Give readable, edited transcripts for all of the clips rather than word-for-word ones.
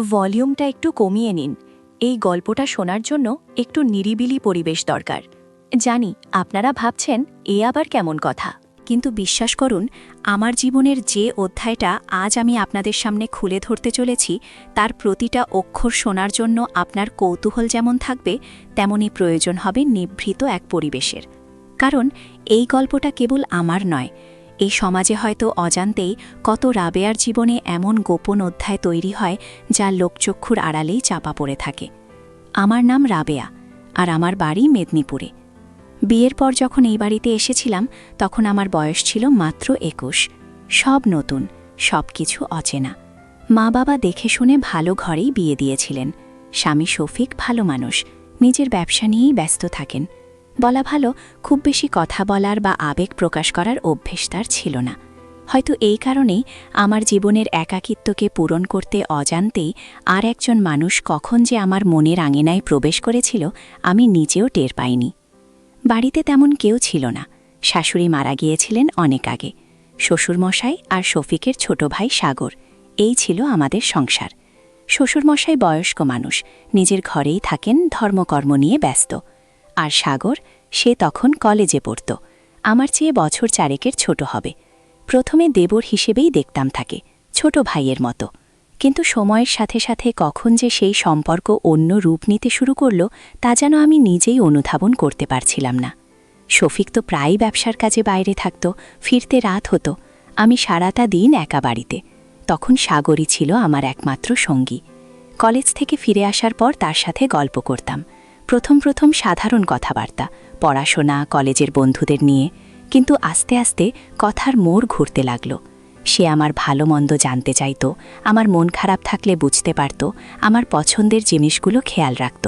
ভলিউমটা একটু কমিয়ে নিন। এই গল্পটা শোনার জন্য একটু নিরিবিলি পরিবেশ দরকার। জানি আপনারা ভাবছেন এ আবার কেমন কথা, কিন্তু বিশ্বাস করুন, আমার জীবনের যে অধ্যায়টা আজ আমি আপনাদের সামনে খুলে ধরতে চলেছি তার প্রতিটা অক্ষর শোনার জন্য আপনার কৌতূহল যেমন থাকবে, তেমনই প্রয়োজন হবে নিভৃত এক পরিবেশের। কারণ এই গল্পটা কেবল আমার নয়, এই সমাজে হয়তো অজান্তেই কত রাবেয়ার জীবনে এমন গোপন অধ্যায় তৈরি হয় যা লোকচক্ষুর আড়ালেই চাপা পড়ে থাকে। আমার নাম রাবেয়া, আর আমার বাড়ি মেদিনীপুরে। বিয়ের পর যখন এই বাড়িতে এসেছিলাম তখন আমার বয়স ছিল মাত্র ২১। সব নতুন, সব কিছু অচেনা। মা বাবা দেখে শুনে ভালো ঘরেই বিয়ে দিয়েছিলেন। স্বামী শফিক ভালো মানুষ, নিজের ব্যবসা নিয়েই ব্যস্ত থাকেন। বলা ভালো, খুব বেশি কথা বলার বা আবেগ প্রকাশ করার অভ্যেস তার ছিল না। হয়তো এই কারণেই আমার জীবনের একাকিত্বকে পূরণ করতে অজান্তেই আর একজন মানুষ কখন যে আমার মনের আঙিনায় প্রবেশ করেছিল আমি নিজেও টের পাইনি। বাড়িতে তেমন কেউ ছিল না। শাশুড়ি মারা গিয়েছিলেন অনেক আগে। শ্বশুরমশাই আর শফিকের ছোট ভাই সাগর, এই ছিল আমাদের সংসার। শ্বশুরমশাই বয়স্ক মানুষ, নিজের ঘরেই থাকেন, ধর্মকর্ম নিয়ে ব্যস্ত। আর সাগর, সে তখন কলেজে পড়ত, আমার চেয়ে বছর 4 ছোট হবে। প্রথমে দেবর হিসেবেই দেখতাম তাকে, ছোট ভাইয়ের মতো। কিন্তু সময়ের সাথে সাথে কখন যে সেই সম্পর্ক অন্য রূপ নিতে শুরু করল তা যেন আমি নিজেই অনুধাবন করতে পারছিলাম না। শফিক তো প্রায়ই ব্যবসার কাজে বাইরে থাকত, ফিরতে রাত হতো। আমি সারাটা দিন একা বাড়িতে। তখন সাগরই ছিল আমার একমাত্র সঙ্গী। কলেজ থেকে ফিরে আসার পর তার সাথে গল্প করতাম। প্রথম প্রথম সাধারণ কথাবার্তা, পড়াশোনা, কলেজের বন্ধুদের নিয়ে। কিন্তু আস্তে আস্তে কথার মোড় ঘুরতে লাগল। সে আমার ভালো মন্দ জানতে চাইত, আমার মন খারাপ থাকলে বুঝতে পারত, আমার পছন্দের জিনিসগুলো খেয়াল রাখত।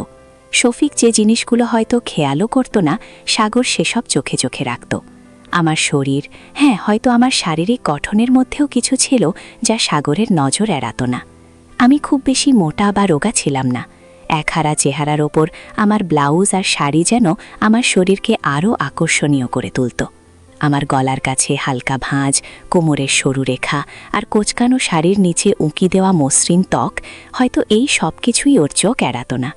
শফিক যে জিনিসগুলো হয়তো খেয়ালও করত না, সাগর সেসব চোখে চোখে রাখত। আমার শরীর, হ্যাঁ, হয়তো আমার শারীরিক গঠনের মধ্যেও কিছু ছিল যা সাগরের নজর এড়াত না। আমি খুব বেশি মোটা বা রোগা ছিলাম না। একহারা চেহারার ওপর আমার ব্লাউজ আর শাড়ি যেন আমার শরীরকে আরও আকর্ষণীয় করে তুলত। আমার গলার কাছে হালকা ভাঁজ, কোমরের সরু রেখা আর কোচকানো শাড়ির নিচে উঁকি দেওয়া মসৃণ ত্বক, হয়তো এই সব কিছুই ওর চোখ এড়াত না।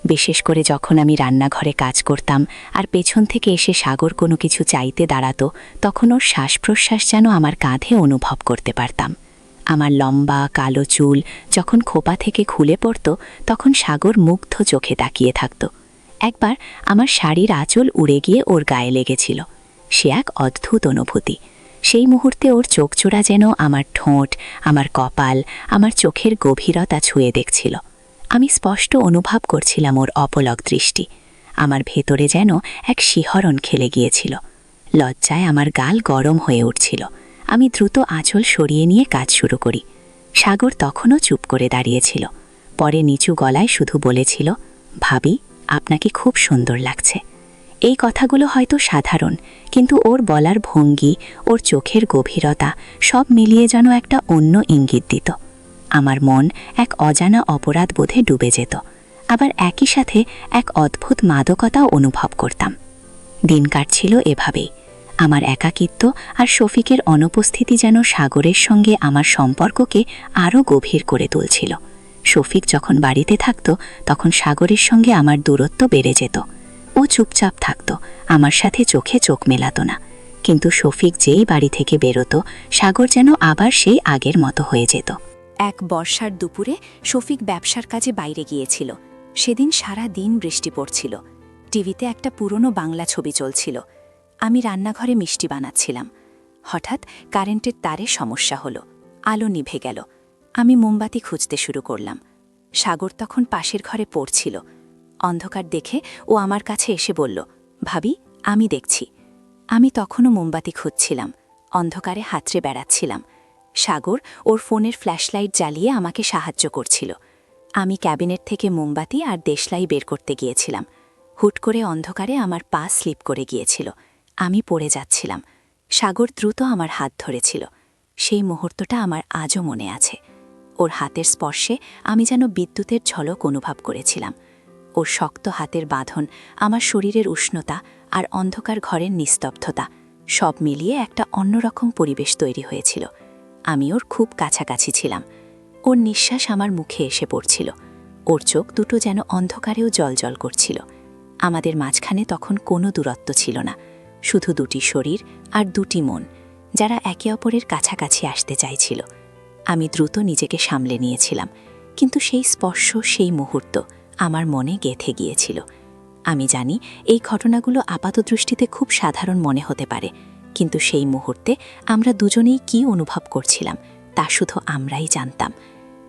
বিশেষ করে যখন আমি রান্নাঘরে কাজ করতাম আর পেছন থেকে এসে সাগর কোনো কিছু চাইতে দাঁড়াতো, তখন ওর শ্বাস প্রশ্বাস যেন আমার কাঁধে অনুভব করতে পারতাম। আমার লম্বা কালো চুল যখন খোপা থেকে খুলে পড়ত তখন সাগর মুগ্ধ চোখে তাকিয়ে থাকত। একবার আমার শাড়ির আঁচল উড়ে গিয়ে ওর গায়ে লেগেছিল। সে এক অদ্ভুত অনুভূতি। সেই মুহূর্তে ওর চোখজোড়া যেন আমার ঠোঁট, আমার কপাল, আমার চোখের গভীরতা ছুঁয়ে দেখছিল। আমি স্পষ্ট অনুভব করছিলাম ওর অপলক দৃষ্টি। আমার ভেতরে যেন এক শিহরণ খেলে গিয়েছিল। লজ্জায় আমার গাল গরম হয়ে উঠছিল। আমি দ্রুত আঁচল সরিয়ে নিয়ে কাজ শুরু করি। সাগর তখনও চুপ করে দাঁড়িয়েছিল। পরে নিচু গলায় শুধু বলেছিল, ভাবি, আপনাকে খুব সুন্দর লাগছে। এই কথাগুলো হয়তো সাধারণ, কিন্তু ওর বলার ভঙ্গি, ওর চোখের গভীরতা সব মিলিয়ে যেন একটা অন্য ইঙ্গিত দিত। আমার মন এক অজানা অপরাধ বোধে ডুবে যেত। আবার একই সাথে এক অদ্ভুত মাদকতাও অনুভব করতাম। দিন কাটছিল এভাবেই। আমার একাকিত্ব আর শফিকের অনুপস্থিতি যেন সাগরের সঙ্গে আমার সম্পর্ককে আরও গভীর করে তুলছিল। শফিক যখন বাড়িতে থাকত তখন সাগরের সঙ্গে আমার দূরত্ব বেড়ে যেত। ও চুপচাপ থাকত, আমার সাথে চোখে চোখ মেলাত না। কিন্তু শফিক যেই বাড়ি থেকে বেরোতো, সাগর যেন আবার সেই আগের মতো হয়ে যেত। এক বর্ষার দুপুরে শফিক ব্যবসার কাজে বাইরে গিয়েছিল। সেদিন সারা দিন বৃষ্টি পড়ছিল। টিভিতে একটা পুরনো বাংলা ছবি চলছিল। আমি রান্নাঘরে মিষ্টি বানাচ্ছিলাম। হঠাৎ কারেন্টের তারে সমস্যা হলো। আলো নিভে গেল। আমি মোমবাতি খুঁজতে শুরু করলাম। সাগর তখন পাশের ঘরে পড়ছিল। অন্ধকার দেখে ও আমার কাছে এসে বলল, ভাবি, আমি দেখছি। আমি তখনও মোমবাতি খুঁজছিলাম, অন্ধকারে হাতড়ে বেড়াচ্ছিলাম। সাগর ওর ফোনের ফ্ল্যাশলাইট জ্বালিয়ে আমাকে সাহায্য করছিল। আমি ক্যাবিনেট থেকে মোমবাতি আর দেশলাই বের করতে গিয়েছিলাম। হুট করে অন্ধকারে আমার পা স্লিপ করে গিয়েছিল। আমি পড়ে যাচ্ছিলাম। সাগর দ্রুত আমার হাত ধরেছিল। সেই মুহূর্তটা আমার আজও মনে আছে। ওর হাতের স্পর্শে আমি যেন বিদ্যুতের ঝলক অনুভব করেছিলাম। ওর শক্ত হাতের বাঁধন, আমার শরীরের উষ্ণতা আর অন্ধকার ঘরের নিস্তব্ধতা সব মিলিয়ে একটা অন্যরকম পরিবেশ তৈরি হয়েছিল। আমি ওর খুব কাছাকাছি ছিলাম। ওর নিঃশ্বাস আমার মুখে এসে পড়ছিল। ওর চোখ দুটো যেন অন্ধকারেও জ্বলজ্বল করছিল। আমাদের মাঝখানে তখন কোনো দূরত্ব ছিল না, শুধু দুটি শরীর আর দুটি মন, যারা একে অপরের কাছাকাছি আসতে চাইছিল। আমি দ্রুত নিজেকে সামলে নিয়েছিলাম, কিন্তু সেই স্পর্শ, সেই মুহূর্ত আমার মনে গেঁথে গিয়েছিল। আমি জানি এই ঘটনাগুলো আপাতদৃষ্টিতে খুব সাধারণ মনে হতে পারে, কিন্তু সেই মুহূর্তে আমরা দুজনেই কী অনুভব করছিলাম তা শুধু আমরাই জানতাম।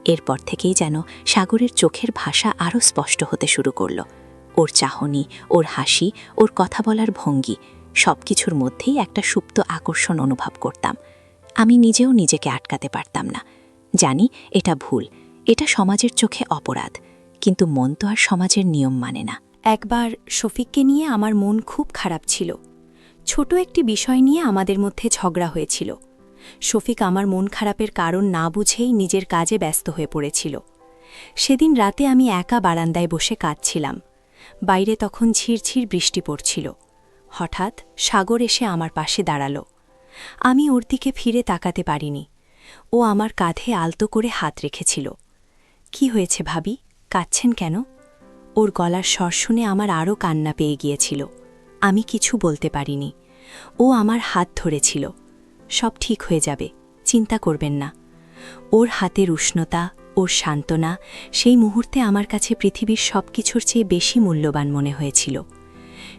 এরপর থেকেই যেন সাগরের চোখের ভাষা আরও স্পষ্ট হতে শুরু করল। ওর চাহনি, ওর হাসি, ওর কথা বলার ভঙ্গি, সব কিছুর মধ্যেই একটা সুপ্ত আকর্ষণ অনুভব করতাম। আমি নিজেও নিজেকে আটকাতে পারতাম না। জানি এটা ভুল, এটা সমাজের চোখে অপরাধ, কিন্তু মন তো আর সমাজের নিয়ম মানে না। একবার শফিককে নিয়ে আমার মন খুব খারাপ ছিল। ছোট একটি বিষয় নিয়ে আমাদের মধ্যে ঝগড়া হয়েছিল। শফিক আমার মন খারাপের কারণ না বুঝেই নিজের কাজে ব্যস্ত হয়ে পড়েছিল। সেদিন রাতে আমি একা বারান্দায় বসে কাঁদছিলাম। বাইরে তখন ঝিরঝির বৃষ্টি পড়ছিল। হঠাৎ সাগর এসে আমার পাশে দাঁড়াল। আমি ওর দিকে ফিরে তাকাতে পারিনি। ও আমার কাঁধে আলতো করে হাত রেখেছিল। কি হয়েছে ভাবি, কাঁদছেন কেন? ওর গলার স্বর শুনে আমার আরও কান্না পেয়ে গিয়েছিল। আমি কিছু বলতে পারিনি। ও আমার হাত ধরেছিল। সব ঠিক হয়ে যাবে, চিন্তা করবেন না। ওর হাতের উষ্ণতা, ওর সান্ত্বনা সেই মুহূর্তে আমার কাছে পৃথিবীর সব কিছুর চেয়ে বেশি মূল্যবান মনে হয়েছিল।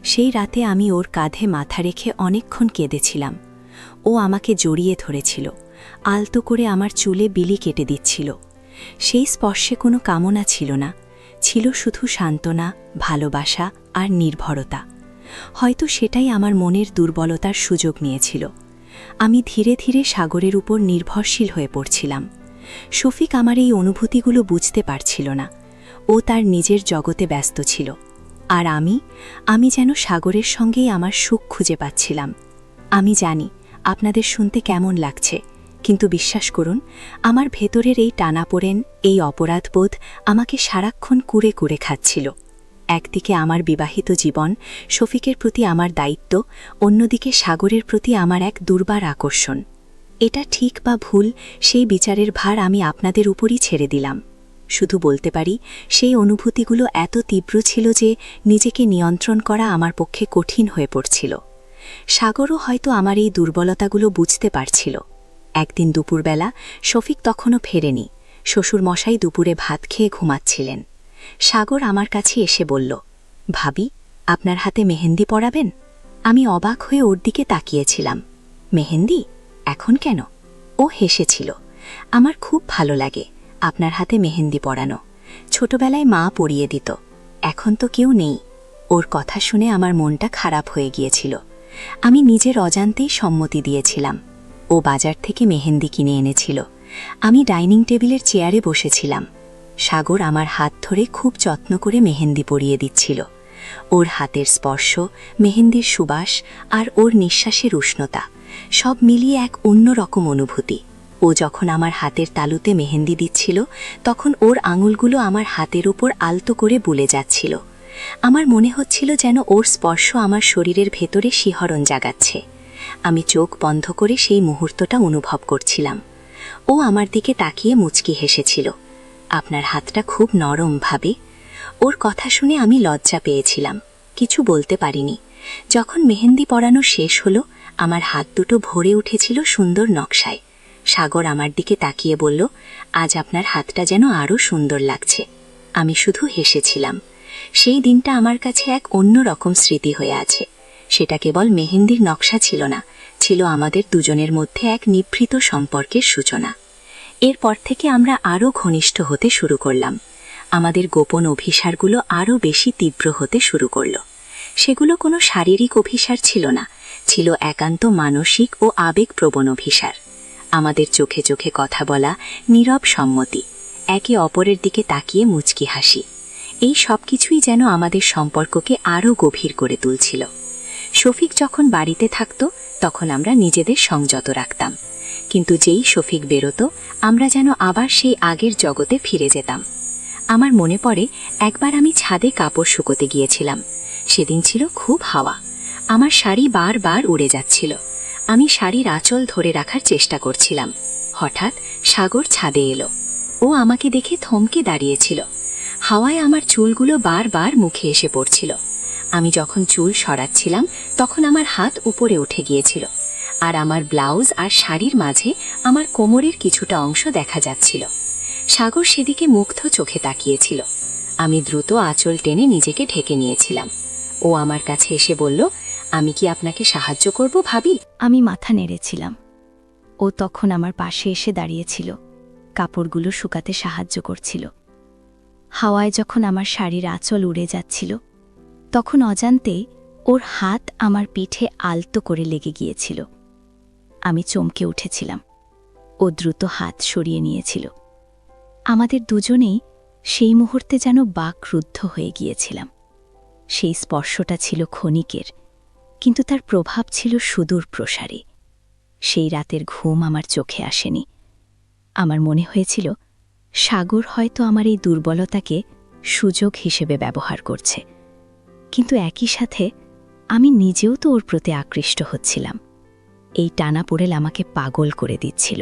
সেই রাতে আমি ওর কাঁধে মাথা রেখে অনেকক্ষণ কেঁদেছিলাম। ও আমাকে জড়িয়ে ধরেছিল, আলতো করে আমার চুলে বিলি কেটে দিচ্ছিল। সেই স্পর্শে কোনো কামনা ছিল না, ছিল শুধু সান্ত্বনা, ভালোবাসা আর নির্ভরতা। হয়তো সেটাই আমার মনের দুর্বলতার সুযোগ নিয়েছিল। আমি ধীরে ধীরে সাগরের উপর নির্ভরশীল হয়ে পড়ছিলাম। শফিক আমার এই অনুভূতিগুলো বুঝতে পারছিল না। ও তার নিজের জগতে ব্যস্ত ছিল, আর আমি যেন সাগরের সঙ্গেই আমার সুখ খুঁজে পাচ্ছিলাম। আমি জানি আপনাদের শুনতে কেমন লাগছে, কিন্তু বিশ্বাস করুন, আমার ভেতরের এই টানাপোড়েন, এই অপরাধবোধ আমাকে সারাক্ষণ কুরে কুরে খাচ্ছিল। একদিকে আমার বিবাহিত জীবন, শফিকের প্রতি আমার দায়িত্ব, অন্যদিকে সাগরের প্রতি আমার এক দুর্বার আকর্ষণ। এটা ঠিক বা ভুল, সেই বিচারের ভার আমি আপনাদের উপরই ছেড়ে দিলাম। শুধু বলতে পারি, সেই অনুভূতিগুলো এত তীব্র ছিল যে নিজেকে নিয়ন্ত্রণ করা আমার পক্ষে কঠিন হয়ে পড়ছিল। সাগরও হয়তো আমার এই দুর্বলতাগুলো বুঝতে পারছিল। একদিন দুপুরবেলা, শফিক তখনও ফেরেনি। শ্বশুরমশাই দুপুরে ভাত খেয়ে ঘুমাচ্ছিলেন। সাগর আমার কাছে এসে বলল, ভাবি, আপনার হাতে মেহেন্দি পরাবেন? আমি অবাক হয়ে ওর দিকে তাকিয়েছিলাম। মেহেন্দি? এখন কেন? ও হেসেছিল। আমার খুব ভালো লাগে আপনার হাতে মেহেন্দি পরানো। ছোটবেলায় মা পরিয়ে দিত, এখন তো কেউ নেই। ওর কথা শুনে আমার মনটা খারাপ হয়ে গিয়েছিল। আমি নিজের অজান্তেই সম্মতি দিয়েছিলাম। ও বাজার থেকে মেহেন্দি কিনে এনেছিল। আমি ডাইনিং টেবিলের চেয়ারে বসেছিলাম। সাগর আমার হাত ধরে খুব যত্ন করে মেহেন্দি পরিয়ে দিচ্ছিল। ওর হাতের স্পর্শ, মেহেন্দির সুবাস আর ওর নিঃশ্বাসের উষ্ণতা সব মিলিয়ে এক অন্যরকম অনুভূতি। ও যখন আমার হাতের তালুতে মেহেন্দি দিচ্ছিল, তখন ওর আঙুলগুলো আমার হাতের উপর আলতো করে বুলে যাচ্ছিল। আমার মনে হচ্ছিল যেন ওর স্পর্শ আমার শরীরের ভেতরে শিহরণ জাগাচ্ছে। আমি চোখ বন্ধ করে সেই মুহূর্তটা অনুভব করছিলাম। ও আমার দিকে তাকিয়ে মুচকি হেসেছিল। আপনার হাতটা খুব নরম ভাবি। ওর কথা শুনে আমি লজ্জা পেয়েছিলাম, কিছু বলতে পারিনি। যখন মেহেন্দি পরানো শেষ হলো, আমার হাত দুটো ভরে উঠেছিল সুন্দর নকশায়। সাগর আমার দিকে তাকিয়ে বলল, আজ আপনার হাতটা যেন আরও সুন্দর লাগছে। আমি শুধু হেসেছিলাম। সেই দিনটা আমার কাছে এক অন্য রকম স্মৃতি হয়ে আছে। সেটা কেবল মেহেন্দির নকশা ছিল না, ছিল আমাদের দুজনের মধ্যে এক নিভৃত সম্পর্কের সূচনা। এরপর থেকে আমরা আরও ঘনিষ্ঠ হতে শুরু করলাম। আমাদের গোপন অভিসারগুলো আরও বেশি তীব্র হতে শুরু করল। সেগুলো কোনো শারীরিক অভিসার ছিল না, ছিল একান্ত মানসিক ও আবেগপ্রবণ অভিসার। আমাদের চোখে চোখে কথা বলা, নীরব সম্মতি, একে অপরের দিকে তাকিয়ে মুচকি হাসি, এই সব কিছুই যেন আমাদের সম্পর্ককে আরও গভীর করে তুলছিল। শফিক যখন বাড়িতে থাকত, তখন আমরা নিজেদের সংযত রাখতাম, কিন্তু যেই শফিক বেরোত, আমরা যেন আবার সেই আগের জগতে ফিরে যেতাম। আমার মনে পড়ে, একবার আমি ছাদে কাপড় শুকোতে গিয়েছিলাম। সেদিন ছিল খুব হাওয়া। আমার শাড়ি বারবার উড়ে যাচ্ছিল। আমি শাড়ির আঁচল ধরে রাখার চেষ্টা করছিলাম। হঠাৎ সাগর ছাদে এলো। ও ও আমাকে দেখে থমকে দাঁড়িয়েছিল। হাওয়ায় আমার চুলগুলো বারবার মুখে এসে পড়ছিল। আমি যখন চুল সরাচ্ছিলাম তখন আমার হাত উপরে উঠে গিয়েছিল, আর আমার ব্লাউজ আর শাড়ির মাঝে আমার কোমরের কিছুটা অংশ দেখা যাচ্ছিল। সাগর সেদিকে মুগ্ধ চোখে তাকিয়েছিল। আমি দ্রুত আঁচল টেনে নিজেকে ঢেকে নিয়েছিলাম। ও আমার কাছে এসে বলল, আমি কি আপনাকে সাহায্য করব ভাবি? আমি মাথা নেড়েছিলাম। ও তখন আমার পাশে এসে দাঁড়িয়েছিল, কাপড়গুলো শুকাতে সাহায্য করছিল। হাওয়ায় যখন আমার শাড়ির আঁচল উড়ে যাচ্ছিল তখন অজান্তে ওর হাত আমার পিঠে আলতো করে লেগে গিয়েছিল। আমি চমকে উঠেছিলাম। ও দ্রুত হাত সরিয়ে নিয়েছিল। আমাদের দুজনেই সেই মুহূর্তে যেন বাকরুদ্ধ হয়ে গিয়েছিলাম। সেই স্পর্শটা ছিল ক্ষণিকের, কিন্তু তার প্রভাব ছিল সুদূর প্রসারী। সেই রাতের ঘুম আমার চোখে আসেনি। আমার মনে হয়েছিল সাগর হয়তো আমার এই দুর্বলতাকে সুযোগ হিসেবে ব্যবহার করছে, কিন্তু একই সাথে আমি নিজেও তো ওর প্রতি আকৃষ্ট হচ্ছিলাম। এই টানাপোড়েন আমাকে পাগল করে দিচ্ছিল।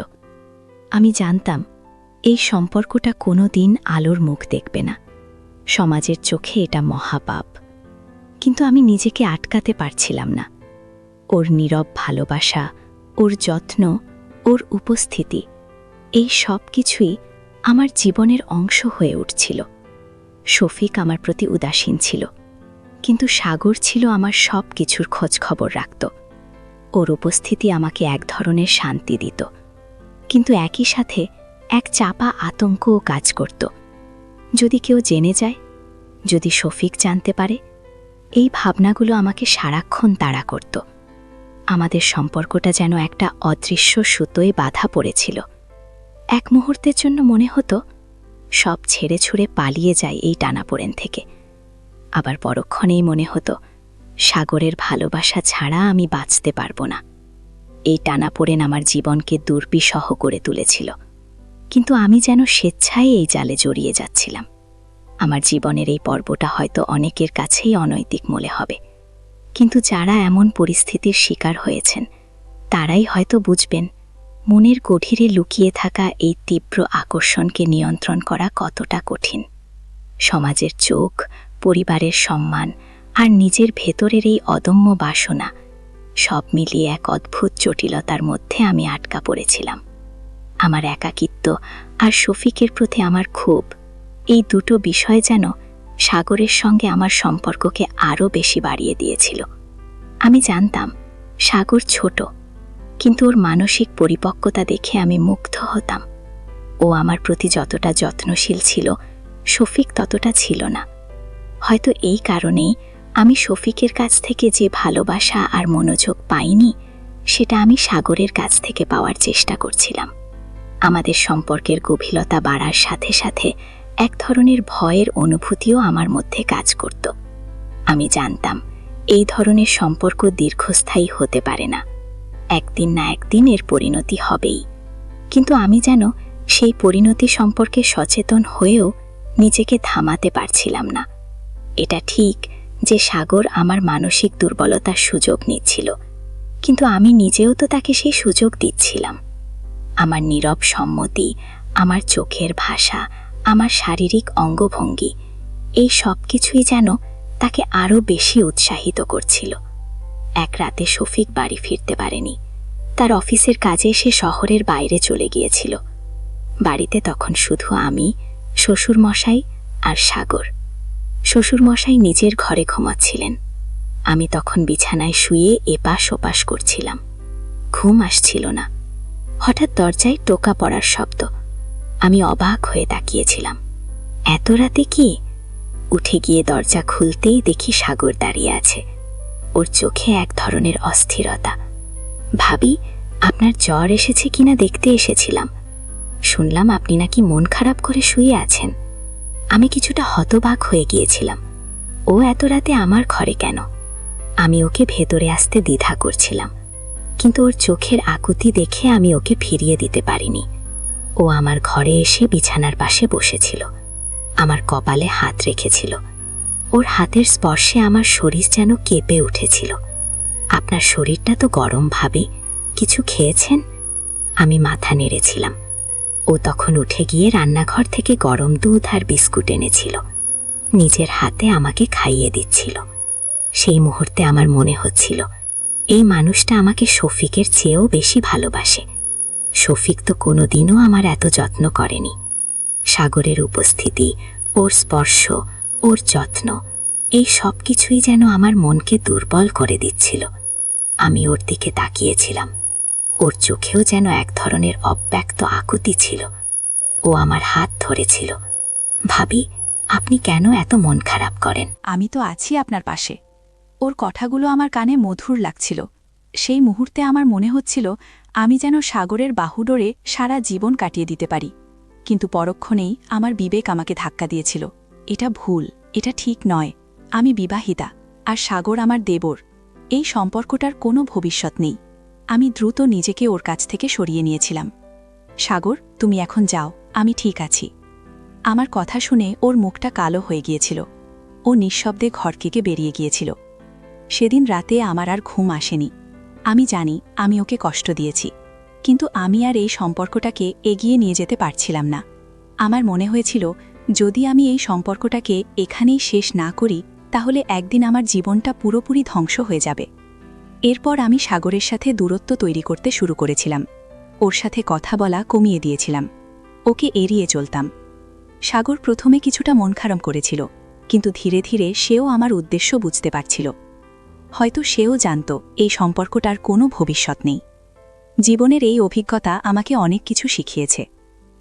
আমি জানতাম এই সম্পর্কটা কোনো দিন আলোর মুখ দেখবে না। সমাজের চোখে এটা মহাপাপ, কিন্তু আমি নিজেকে আটকাতে পারছিলাম না। ওর নীরব ভালোবাসা, ওর যত্ন, ওর উপস্থিতি, এই সব কিছুই আমার জীবনের অংশ হয়ে উঠছিল। শফিক আমার প্রতি উদাসীন ছিল, কিন্তু সাগর ছিল আমার সব কিছুর খোঁজ খবর রাখত। ওর উপস্থিতি আমাকে এক ধরনের শান্তি দিত, কিন্তু একই সাথে এক চাপা আতঙ্কও কাজ করত। যদি কেউ জেনে যায়, যদি শফিক জানতে পারে, এই ভাবনাগুলো আমাকে সারাক্ষণ তাড়া করত। আমাদের সম্পর্কটা যেন একটা অদৃশ্য সুতোয় বাঁধা পড়েছিল। এক মুহূর্তের জন্য মনে হতো সব ছেড়ে ছুড়ে পালিয়ে যায় এই টানাপোড়েন থেকে। আবার পরক্ষণেই মনে হতো সাগরের ভালোবাসা ছাড়া আমি বাঁচতে পারবো না। এই টানাপোড়েন আমার জীবনকে দুর্বিষহ করে তুলেছিল, কিন্তু আমি যেন স্বেচ্ছায় এই জালে জড়িয়ে যাচ্ছিলাম। আমার জীবনের এই পর্বটা হয়তো অনেকের কাছেই অনৈতিক মনে হবে, কিন্তু যারা এমন পরিস্থিতির শিকার হয়েছেন তারাই হয়তো বুঝবেন মনের গভীরে লুকিয়ে থাকা এই তীব্র আকর্ষণকে নিয়ন্ত্রণ করা কতটা কঠিন। সমাজের চোখ, পরিবারের সম্মান আর নিজের ভেতরের এই অদম্য বাসনা, সব মিলিয়ে এক অদ্ভুত জটিলতার মধ্যে আমি আটকা পড়েছিলাম। আমার একাকিত্ব আর শফিকের প্রতি আমার ক্ষোভ, এই দুটো বিষয় যেন সাগরের সঙ্গে আমার সম্পর্ককে আরও বেশি বাড়িয়ে দিয়েছিল। আমি জানতাম সাগর ছোট, কিন্তু ওর মানসিক পরিপক্কতা দেখে আমি মুগ্ধ হতাম। ও আমার প্রতি যতটা যত্নশীল ছিল, শফিক ততটা ছিল না। হয়তো এই কারণেই আমি শফিকের কাছ থেকে যে ভালোবাসা আর মনোযোগ পাইনি, সেটা আমি সাগরের কাছ থেকে পাওয়ার চেষ্টা করছিলাম। আমাদের সম্পর্কের গভীরতা বাড়ার সাথে সাথে এক ধরনের ভয়ের অনুভূতিও আমার মধ্যে কাজ করত। আমি জানতাম এই ধরনের সম্পর্ক দীর্ঘস্থায়ী হতে পারে না। একদিন না একদিন এর পরিণতি হবেই, কিন্তু আমি যেন সেই পরিণতি সম্পর্কে সচেতন হয়েও নিজেকে থামাতে পারছিলাম না। এটা ঠিক যে সাগর আমার মানসিক দুর্বলতার সুযোগ নিচ্ছিল, কিন্তু আমি নিজেও তো তাকে সেই সুযোগ দিচ্ছিলাম। আমার নীরব সম্মতি, আমার চোখের ভাষা, আমার শারীরিক অঙ্গভঙ্গি, এই সব কিছুই যেন তাকে আরও বেশি উৎসাহিত করছিল। এক রাতে শফিক বাড়ি ফিরতে পারেনি। তার অফিসের কাজে সে শহরের বাইরে চলে গিয়েছিল। বাড়িতে তখন শুধু আমি, শ্বশুরমশাই আর সাগর। শ্বশুরমশাই নিজের ঘরে ঘুমাচ্ছিলেন। আমি তখন বিছানায় শুয়ে এপাশ ওপাশ করছিলাম। ঘুম আসছিল না। হঠাৎ দরজায় টোকা পড়ার শব্দ। আমি অবাক হয়ে তাকিয়েছিলাম। এত রাতে কি? উঠে গিয়ে দরজা খুলতেই দেখি সাগর দাঁড়িয়ে আছে। ওর চোখে এক ধরনের অস্থিরতা। ভাবি, আপনার জ্বর এসেছে কিনা দেখতে এসেছিলাম। শুনলাম আপনি নাকি মন খারাপ করে শুয়ে আছেন। আমি কিছুটা হতবাক হয়ে গিয়েছিলাম। ও এত রাতে আমার ঘরে কেন? আমি ওকে ভেতরে আসতে দ্বিধা করছিলাম, কিন্তু ওর চোখের আকুতি দেখে আমি ওকে ফিরিয়ে দিতে পারিনি। ও আমার ঘরে এসে বিছানার পাশে বসেছিল, আমার কপালে হাত রেখেছিল। ওর হাতের স্পর্শে আমার শরীর যেন কেঁপে উঠেছিল। আপনার শরীরটা তো গরম ভাবে, কিছু খেয়েছেন? আমি মাথা নেড়েছিলাম। ও ও তখন উঠে গিয়ে রান্নাঘর থেকে গরম দুধ আর বিস্কুট এনেছিল, নিজের হাতে আমাকে খাইয়ে দিচ্ছিল। সেই মুহূর্তে আমার মনে হচ্ছিল এই মানুষটা আমাকে শফিকের চেয়েও বেশি ভালোবাসে। শফিক তো কোনোদিনও আমার এত যত্ন করেনি। সাগরের উপস্থিতি, ওর স্পর্শ, ওর যত্ন, এই সব কিছুই যেন আমার মনকে দুর্বল করে দিচ্ছিল। আমি ওর দিকে তাকিয়েছিলাম। ওর চোখেও যেন এক ধরনের অব্যক্ত আকুতি ছিল। ও আমার হাত ধরেছিল। ভাবি, আপনি কেন এত মন খারাপ করেন? আমি তো আছি আপনার পাশে। ওর কথাগুলো আমার কানে মধুর লাগছিল। সেই মুহূর্তে আমার মনে হচ্ছিল আমি যেন সাগরের বাহুডোরে সারা জীবন কাটিয়ে দিতে পারি। কিন্তু পরক্ষণেই আমার বিবেক আমাকে ধাক্কা দিয়েছিল। এটা ভুল, এটা ঠিক নয়। আমি বিবাহিতা, আর সাগর আমার দেবর। এই সম্পর্কটার কোনো ভবিষ্যৎ নেই। আমি দ্রুত নিজেকে ওর কাছ থেকে সরিয়ে নিয়েছিলাম। সাগর, তুমি এখন যাও, আমি ঠিক আছি। আমার কথা শুনে ওর মুখটা কালো হয়ে গিয়েছিল। ও নিঃশব্দে ঘর থেকে বেরিয়ে গিয়েছিল। সেদিন রাতে আমার আর ঘুম আসেনি। আমি জানি আমি ওকে কষ্ট দিয়েছি, কিন্তু আমি আর এই সম্পর্কটাকে এগিয়ে নিয়ে যেতে পারছিলাম না। আমার মনে হয়েছিল যদি আমি এই সম্পর্কটাকে এখানেই শেষ না করি, তাহলে একদিন আমার জীবনটা পুরোপুরি ধ্বংস হয়ে যাবে। এরপর আমি সাগরের সাথে দূরত্ব তৈরি করতে শুরু করেছিলাম। ওর সাথে কথা বলা কমিয়ে দিয়েছিলাম। ওকে এড়িয়ে চলতাম। সাগর প্রথমে কিছুটা মন খারাপ করেছিল, কিন্তু ধীরে ধীরে সেও আমার উদ্দেশ্য বুঝতে পারছিল। হয়তো সেও জানত এই সম্পর্কটার কোনো ভবিষ্যৎ নেই। জীবনের এই অভিজ্ঞতা আমাকে অনেক কিছু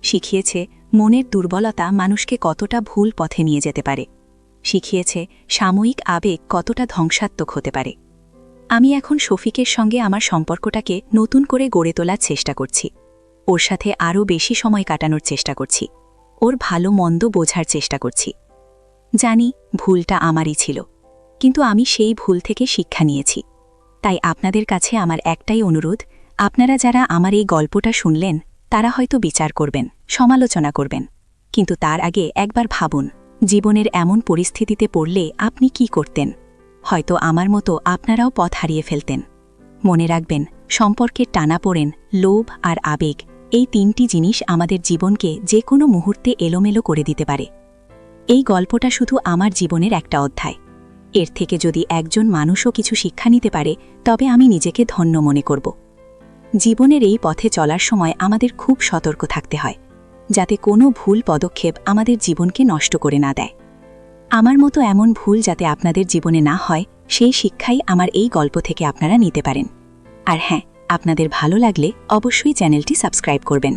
শিখিয়েছে মনের দুর্বলতা মানুষকে কতটা ভুল পথে নিয়ে যেতে পারে। শিখিয়েছে সাময়িক আবেগ কতটা ধ্বংসাত্মক হতে পারে। আমি এখন শফিকের সঙ্গে আমার সম্পর্কটাকে নতুন করে গড়ে তোলার চেষ্টা করছি। ওর সাথে আরও বেশি সময় কাটানোর চেষ্টা করছি। ওর ভালো মন্দ বোঝার চেষ্টা করছি। জানি ভুলটা আমারই ছিল, কিন্তু আমি সেই ভুল থেকে শিক্ষা নিয়েছি। তাই আপনাদের কাছে আমার একটাই অনুরোধ, আপনারা যারা আমার এই গল্পটা শুনলেন তারা হয়তো বিচার করবেন, সমালোচনা করবেন, কিন্তু তার আগে একবার ভাবুন জীবনের এমন পরিস্থিতিতে পড়লে আপনি কি করতেন। হয়তো আমার মতো আপনারাও পথ হারিয়ে ফেলতেন। মনে রাখবেন, সম্পর্কের টানাপোড়েন, লোভ আর আবেগ, এই তিনটি জিনিস আমাদের জীবনকে যে কোনো মুহূর্তে এলোমেলো করে দিতে পারে। এই গল্পটা শুধু আমার জীবনের একটা অধ্যায়। এর থেকে যদি একজন মানুষও কিছু শিক্ষা নিতে পারে, তবে আমি নিজেকে ধন্য মনে করব। জীবনের এই পথে চলার সময় আমাদের খুব সতর্ক থাকতে হয়, যাতে কোনো ভুল পদক্ষেপ আমাদের জীবনকে নষ্ট করে না দেয়। আমার মতো এমন ভুল যাতে আপনাদের জীবনে না হয়, সেই শিক্ষাই আমার এই গল্প থেকে আপনারা নিতে পারেন। আর হ্যাঁ, আপনাদের ভালো লাগলে অবশ্যই চ্যানেলটি সাবস্ক্রাইব করবেন।